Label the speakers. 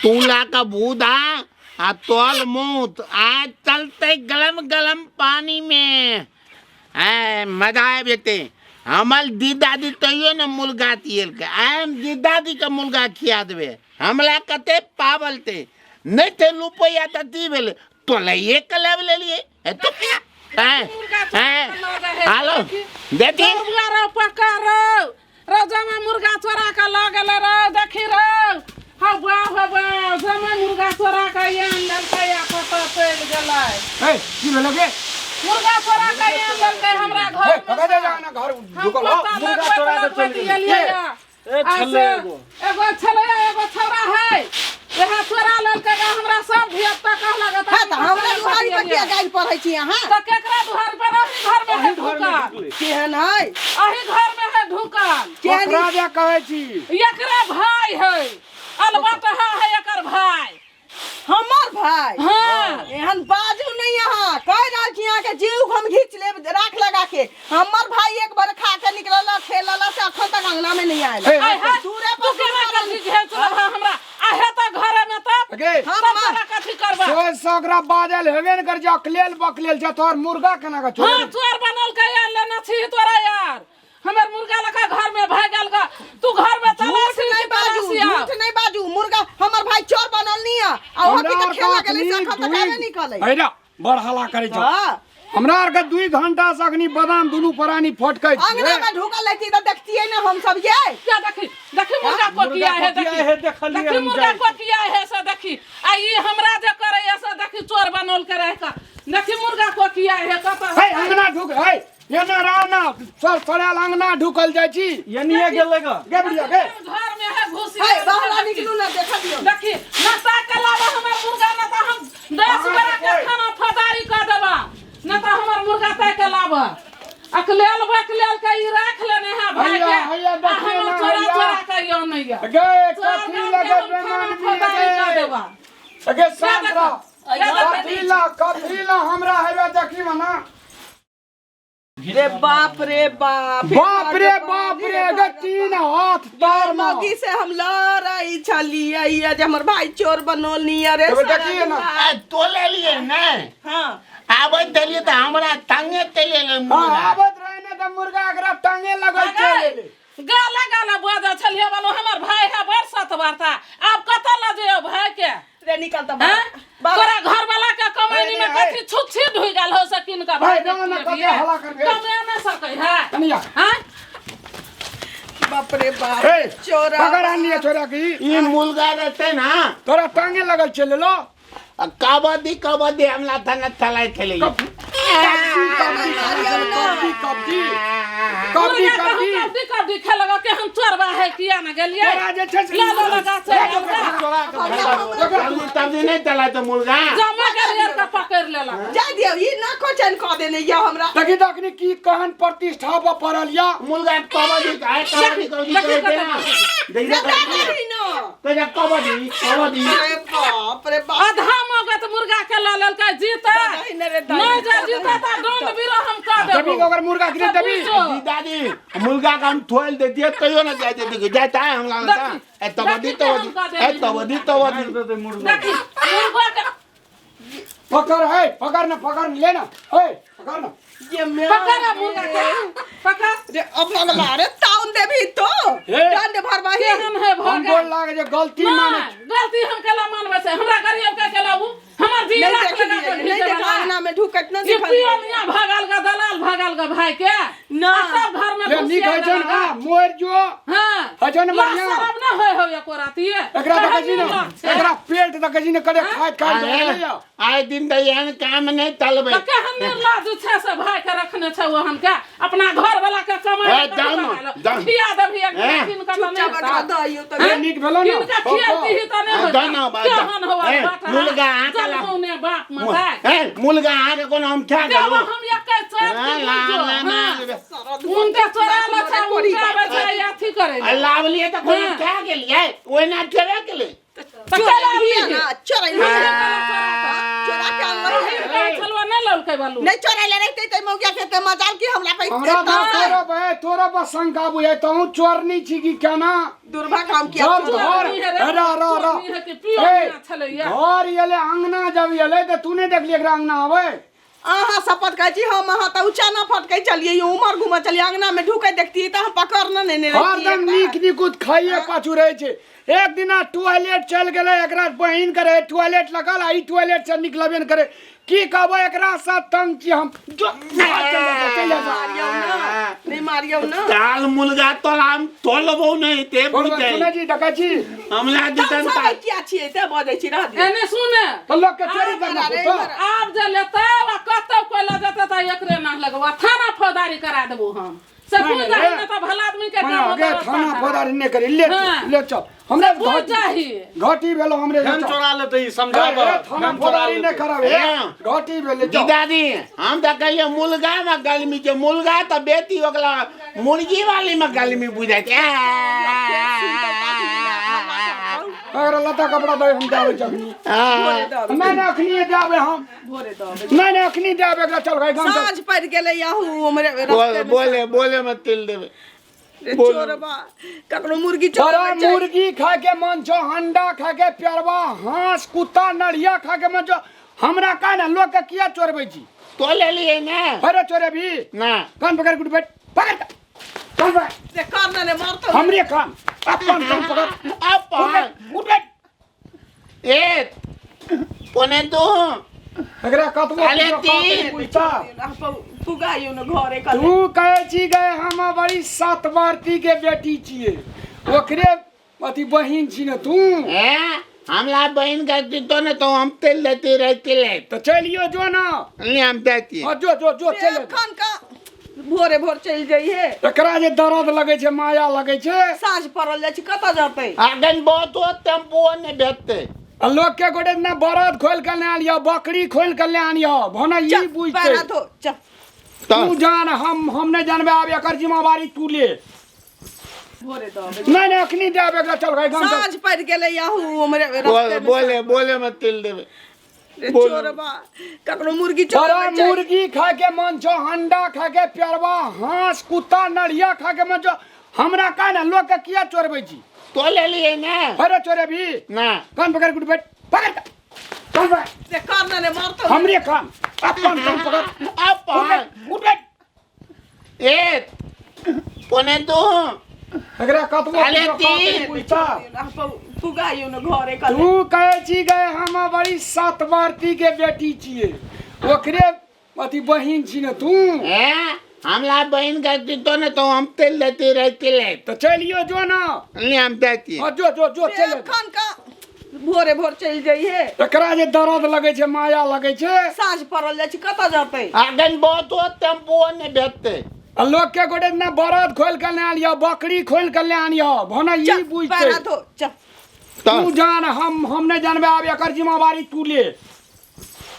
Speaker 1: तूला का बूधा आ तोल मूत आज चलते गलम गलम पानी में मजा है बेटे हमल दी दादी तो यो न मुलगा तियल के आम दी दादी का मुलगा खिया देवे हमला कते पावलते नहीं थे रुपया तती बेले तो ले एक लेव ले लिए तो हेलो देखी
Speaker 2: पकारो रोजा में मुर्गा चोरा का लागल रो देखी रो हवा जमा मुर्गा चोरा का ये अंदर का या पता चल गेलै
Speaker 3: ए की भेलगे
Speaker 2: मुर्गा चोरा का ये अंदर के हमरा घर
Speaker 3: पका दे जाना घर ढुकल हो
Speaker 2: मुर्गा चोरा के चल गेलिए
Speaker 3: ए छले
Speaker 2: एगो छले एगो छौरा है यहां चोरा लेल के हमरा सब धियता कहला गता
Speaker 4: हां त हमरा दुहारी पर के गाइल पढ़ै छी यहां
Speaker 2: त केकरा दुहार पर अही घर में है ढुकल
Speaker 4: केहन है
Speaker 2: अही घर में है ढुकल
Speaker 3: केहन राजा कहै छी
Speaker 2: एकरा भाई है अलबत्ता है एकर भाई
Speaker 4: हमर भाई
Speaker 2: हां
Speaker 4: एहन बाजू नहीं यहाँ कह रहल छी यहाँ के जीव हम घीच ले राख लगा के हमर भाई एक बार खा के निकलला खेलला से अखन तक अंगना में नहीं आएला
Speaker 2: दूरे पर केना कर घेच हमरा आहे त घरे में त हम कथि करबा
Speaker 3: सोय सगरा बाजल हेबे न कर जा अकलेल बकलेल जा तोर मुर्गा केना का छोड़
Speaker 2: हां चोर बनल के यार लेना छी तोरा यार हमर मुर्गा लका घर में भाग गेल गा तू घर में तलाशी नहीं बाजू
Speaker 4: झूठ नहीं बाजू मुर्गा हमर भाई चोर बनल नहीं है आ होती त खेला गेलै से अखन तक आवे निकलै
Speaker 3: हैरा बड़ हल्ला करे छ हमरा आर के 2 घंटा से अखनी बादाम दुनु परानी फटकै छी
Speaker 4: अंगना में ढुकल रहती त देखतियै ना हम सब ये
Speaker 2: क्या देखी मुर्गा को किया है देखी मुर्गा को किया है से देखी आ ई हमरा जे करे है से देखी चोर बनल के रह का देखी मुर्गा को किया है कत
Speaker 3: है अंगना ढुक है ये ना राना सर सड़ल अंगना ढुकल जाय छी ये नहीं गेलै ग गे बढ़िया गे
Speaker 2: घर में है घुसी
Speaker 4: है बाहर निकलू ना देख दियो
Speaker 2: देखी नाश्ता के लावा हमर मुर्गा ना त हम 10 बरा के खाना फदारी कर देबा ना त हमर मुर्गा तय के लावा अकलेल बकलेल के ई राख लेने है भाई के हम चोरा के यो नहीं गे
Speaker 3: गे कथी लगे बेमान
Speaker 2: फदारी कर देबा
Speaker 3: गे सांद्रा कथी ला हमरा हेबे देखी मना
Speaker 4: रे बाप रे
Speaker 3: गे 3 हाथ तार
Speaker 4: मगी से हम लड़ाई छलिए ये जे हमर भाई चोर बनल नहीं रे
Speaker 3: देखिए ना
Speaker 1: तो ले लिए ना
Speaker 4: हां
Speaker 1: आबत देलिए त हमरा टांगे तेले ले
Speaker 3: हां आबत रहे ने त मुर्गा एकरा टांगे लगल चले
Speaker 2: गाला बाजा छलिए वालो हमर भाई है बरसत वार्ता अब कत ल जे भाई के
Speaker 4: रे निकल त
Speaker 2: तोरा घर वाला के कमाई में कथि छुच्छी ढुई गेल हो सकिन का भाई
Speaker 3: ना कते हला करबे
Speaker 2: कमे न सकै है
Speaker 3: कनिया
Speaker 2: हां
Speaker 4: बाप रे बाप चोरा
Speaker 3: पकड़ आनिए छोरा की
Speaker 1: ई मुर्गा रहते ना
Speaker 3: तोरा टांगे लगल चले लो
Speaker 1: कबड्डी हमला थाना चलाए खेले
Speaker 2: कबड्डी खेलगा के हम चोरबा है किया ना गेलिए ला लगा से
Speaker 1: तभी नहीं चला तो मुर्गा
Speaker 2: जमा के का पकड़ लेला
Speaker 4: जा दियो ई ना कोचन क देने या हमरा
Speaker 3: देखी तकनी की कहन प्रतिष्ठा पर पड़ल या
Speaker 1: मुर्गा कबड्डी करे ना तेरा कबड्डी
Speaker 4: अरे बाप रे बाप
Speaker 2: आधा मगत मुर्गा के ला लेल का जीता नहीं जा जीता त डोंग बिरो हम का देबो
Speaker 3: दबी अगर मुर्गा गिरे दबी
Speaker 1: दादी मुर्गा का हम थोल दे दिए कहियो ना जाए देखो जाता है हम लाता ए तबदी
Speaker 2: मुर्गा के
Speaker 3: पकड़ ना लेना है पकड़ ना
Speaker 4: ये मैं
Speaker 2: पकड़ मुर्गा के पकड़
Speaker 4: रे अपना मारे ताउन देबी तो दंड भरबाही
Speaker 2: हम है
Speaker 3: हम बोल लागे जे गलती माने
Speaker 2: गलती हम केला मानबे से हमरा गरीब के केलाबू हमर दी लाख लगा के
Speaker 4: नहीं देखा अंगना में ढुकत ना
Speaker 2: ये पियनिया भागल का दलाल भागल का भाई के
Speaker 4: ना
Speaker 2: सब घर में
Speaker 3: ले नी कहै छन हां मोर जो
Speaker 2: हां
Speaker 3: हजन बढ़िया
Speaker 2: सब ना होय हो एको राती
Speaker 3: एकरा देखै छी ना एकरा पेट देखै छी ना करे खाय
Speaker 1: आए दिन दयान काम नहीं चलबे
Speaker 2: तो कहन लाज छे से भाई के रखने छे वहन के अपना घर वाला के कमाई खिया देबी एक दिन का नहीं
Speaker 4: बता दइयो तो
Speaker 3: नीक भेलो ना
Speaker 2: इनका खियाती ही तो नहीं
Speaker 1: धन्यवाद
Speaker 2: केहन होवा
Speaker 1: मुर्गा
Speaker 2: ने बाप मताय
Speaker 1: मुर्गा आके कोन हम क्या
Speaker 2: देबो
Speaker 1: करू
Speaker 2: हम एक उनका चोरा ला था उनका बचा अथी करे
Speaker 1: लावलिए तो कोन क्या गेलिए ओइ ना चोरा गेले
Speaker 4: चोरा ना चोरा के
Speaker 2: चलवा न लौल के बालू
Speaker 4: नहीं चोरा ले रहते तो मौका के ते मजाल की हमरा पे
Speaker 3: हमरा तोरा पर शंका बुझे तो चोरनी छी कि केना
Speaker 4: दुर्भाग्य हम किया
Speaker 3: जब घर घर येले अंगना जब येले तो तूने देख लिया एकरा अंगना आवे
Speaker 4: आहा शपथ कहै छी हम आहा त ऊंचा ना फटकै चलिए ये उमर घुमा चलिए अंगना में ढुकै देखती त हम पकड़ न ने
Speaker 3: हरदम नीक निकुत खाइए पाछू रहे छे एक दिना टॉयलेट चल गेले एकरा बहिन करे टॉयलेट लगल आई टॉयलेट से निकलबे न करे की कहबो एकरा साथ तंग छी हम
Speaker 4: नहीं मारियो ना
Speaker 1: ताल मुलगा तो हम तोलबो नहीं ते बुझे
Speaker 3: सुने जी डका छी
Speaker 1: हमला दिसन
Speaker 4: सब किया छिए ते बजै छी रह दे
Speaker 2: एने सुने
Speaker 3: तो लोग के चोरी करना तो
Speaker 2: आप जे लेता कतौ कोई ल देता त एकरे ना लगवा थाना फौजदारी करा देबो हम सब बुझ जाही ना त भला आदमी के काम
Speaker 3: आगे थाना फौजदारी नहीं करे ले चल हमरे
Speaker 2: बुझ जाही
Speaker 3: घाटी भेलो हमरे
Speaker 5: हम चोरा ले तो समझाब
Speaker 3: थाना फौजदारी नहीं करावे घाटी भेले
Speaker 1: जी दादी हम तो कहिए मुलगा में गलमी के मुलगा तो बेटी ओकला मुर्गी वाली में गलमी बुझाई
Speaker 3: अगर लता कपड़ा दे हम जावे चखनी मैंने अखनी जावे हम
Speaker 4: भोरे दबे
Speaker 3: मैंने अखनी जावे एकरा चल गए गांव
Speaker 4: साँझ पड़ गेले याहू हमरे
Speaker 1: बोले बोले मत तिल देवे
Speaker 4: चोरबा ककरो मुर्गी
Speaker 3: तोरा
Speaker 4: चोरबा
Speaker 3: मुर्गी खा के मन छो अंडा खा के प्यारवा हांस कुत्ता नड़िया खा के मन छो हमरा का ना लोग के किया चोरबै छी
Speaker 1: तो ले लिए ना
Speaker 3: अरे चोरे भी
Speaker 1: ना
Speaker 3: कान पकड़ के बैठ पकड़ चल बे
Speaker 4: से कान ने मारतो
Speaker 3: हमरे कान अपन कान पकड़
Speaker 1: अपन
Speaker 3: उठ बैठ
Speaker 1: ए पोने दो
Speaker 3: एकरा कतबो
Speaker 1: अरे तीन
Speaker 3: पूछता
Speaker 4: पुगायो न घरे का
Speaker 3: तू कहे छी गए हम बड़ी सातवारती के बेटी छिए ओकरे अथी बहिन छी न तू
Speaker 1: ए हमला बहन करती तो ना तो हम तिल देती रहती ले
Speaker 3: तो चलियो जो ना
Speaker 1: नहीं हम देती
Speaker 3: हाँ, जो चले
Speaker 4: खान का भोरे भोर चल जाइए
Speaker 3: एकरा जे दर्द लगे छे माया लगे छे
Speaker 4: साँझ पड़ल जाय छी कत जाते
Speaker 1: आगन बहुत हो टेम्पो ने भेटते
Speaker 3: आ लोग के गोटे ना बरद खोल के ले आनियो बकरी खोल के ले आनियो भना ई बुझते
Speaker 4: पैरा धो चल
Speaker 3: तू जान हम नहीं जानबे आब एकर जिम्मेवारी तू ले
Speaker 4: भोरे दबे
Speaker 3: नहीं अखनी जाब एकरा चल गए गांव
Speaker 4: साँझ पड़ गेले याहू हमरे
Speaker 1: बोले बोले मत तिल देवे
Speaker 4: चोरबा ककरो मुर्गी
Speaker 3: तोरा
Speaker 4: चोरबा
Speaker 3: मुर्गी खा के मन छो अंडा खा के प्यारवा हांस कुत्ता नड़िया खा के मन छो हमरा का ना लोग के किया चोरबै छी
Speaker 1: तो ले लिए ना
Speaker 3: अरे चोरे भी
Speaker 1: ना
Speaker 3: कान पकड़ के बैठ पकड़ चल बे
Speaker 4: से कान ने मारतो
Speaker 3: हमरे कान अपन कान पकड़
Speaker 1: अपन
Speaker 3: उठ बैठ
Speaker 1: ए पोने दो
Speaker 3: एकरा कतबो
Speaker 1: अरे तीन
Speaker 3: पूछता
Speaker 4: पुगायो न घरे का
Speaker 3: तू कहे छी गए हम बड़ी सातवारती के बेटी छिए ओकरे अथी बहिन छी न तू
Speaker 1: ए हमला बहन करती तो ना तो हम तिल देती रहती ले
Speaker 3: तो चलियो जो ना
Speaker 1: नहीं हम देती
Speaker 3: हाँ, जो चले
Speaker 4: खान का भोरे भोर चल जाइए
Speaker 3: एकरा जे दर्द लगे छे माया लगे छे
Speaker 4: साँझ पड़ल जाय छी कत जाते
Speaker 1: आगन बहुत हो टेम्पो ने भेटते
Speaker 3: आ लोग के गोटे ना बरद खोल के ले आनियो बकरी खोल के ले आनियो भना ई बुझते
Speaker 4: पैरा धो चल
Speaker 3: तू जान हम नहीं जानबे आब एकर जिम्मेवारी तू ले